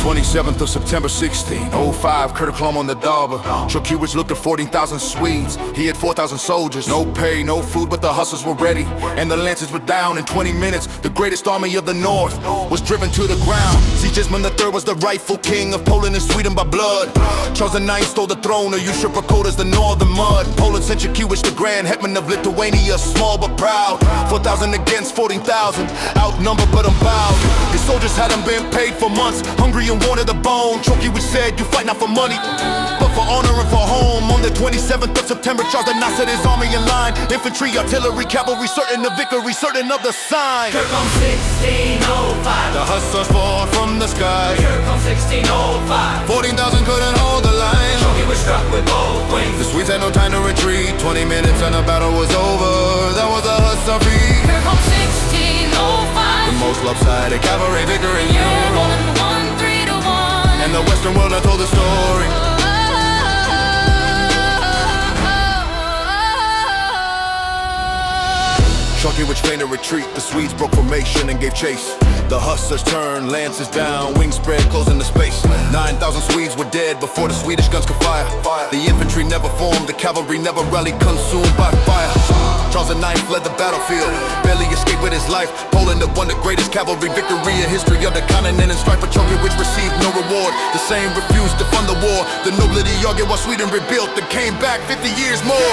27th of September 1605, Kircholm on the Daugava. Chodkiewicz looked at 14,000 Swedes. He had 4,000 soldiers. No pay, no food, but the Hussars were ready. And the Lancers were down in 20 minutes. The greatest army of the North was driven to the ground. Sigismund III was the rightful king of Poland and Sweden by blood. Charles IX stole the throne, a usurper cold as the northern mud. Poland sent Chodkiewicz, the grand hetman of Lithuania, small but proud. 4,000 against 14,000, outnumbered but unbowed. His soldiers hadn't been paid for months, hungry and worn to the bone. Chodkiewicz said, you fight not for money, but for honor and for home. On the 27th of September, Charles IX set his army in line. Infantry, artillery, cavalry, certain of victory, certain of the sign. Kircholm 1605. The Hussars fought from the sky. Kircholm 1605. 14,000 couldn't hold the line. Chodkiewicz struck with both wings. The Swedes had no time to retreat. 20 minutes and the battle was over. That was the Hussary. Kircholm 1605. The most lopsided cavalry victory in You're Europe. rolling 1-3 to 1. And the Western world now told the story. Chodkiewicz feigned a retreat. The Swedes broke formation and gave chase. The Hussars turned, lances down, wings spread, closing the space. 9,000 Swedes were dead before the Swedish guns could fire. The infantry never formed, the cavalry never rallied, consumed by fire. Charles IX fled the battlefield, barely escaped with his life. Poland had won the greatest cavalry victory in history of the continent, and strife for Chodkiewicz received no reward. The same refused to fund the war. The nobility argued while Sweden rebuilt and came back 50 years more.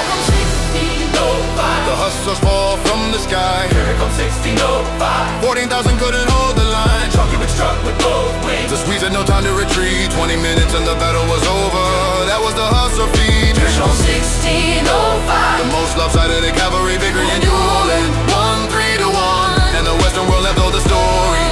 The Hussars fall from the sky. Kircholm 1605. 14,000 couldn't hold the line. Chodkiewicz struck with both wings. The Swedes had no time to retreat. 20 minutes and the battle was over. That was the Hussar feat. Kircholm 1605. The most lopsided cavalry victory in Europe. 1-3 to 1. And the Western world left told the story.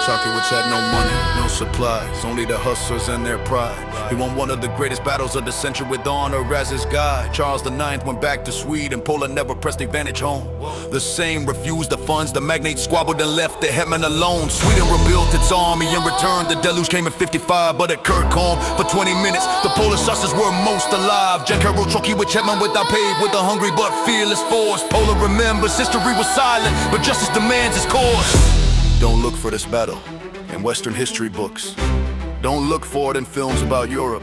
Chodkiewicz had no money, no supplies, only the Hussars and their pride. He won one of the greatest battles of the century with honor as his guide. Charles IX went back to Sweden, Poland never pressed advantage home. The same refused the funds, the magnates squabbled and left the hetman alone. Sweden rebuilt its army in return. The deluge came in 55, but at Kircholm for 20 minutes, the Polish Hussars were most alive. Karol Chodkiewicz, hetman without paid, with a hungry but fearless force. Poland remembers history was silent, but justice demands its course. Don't look for this battle in Western history books. Don't look for it in films about Europe.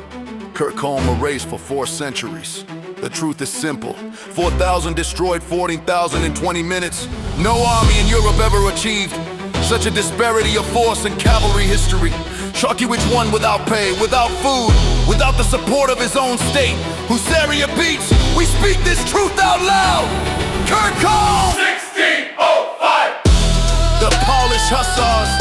Kircholm erased for 4 centuries. The truth is simple. 4,000 destroyed 14,000 in 20 minutes. No army in Europe ever achieved such a disparity of force in cavalry history. Chodkiewicz won without pay, without food, without the support of his own state. Husaria beats, we speak this truth out loud. Kircholm 1605. The Polish Hussars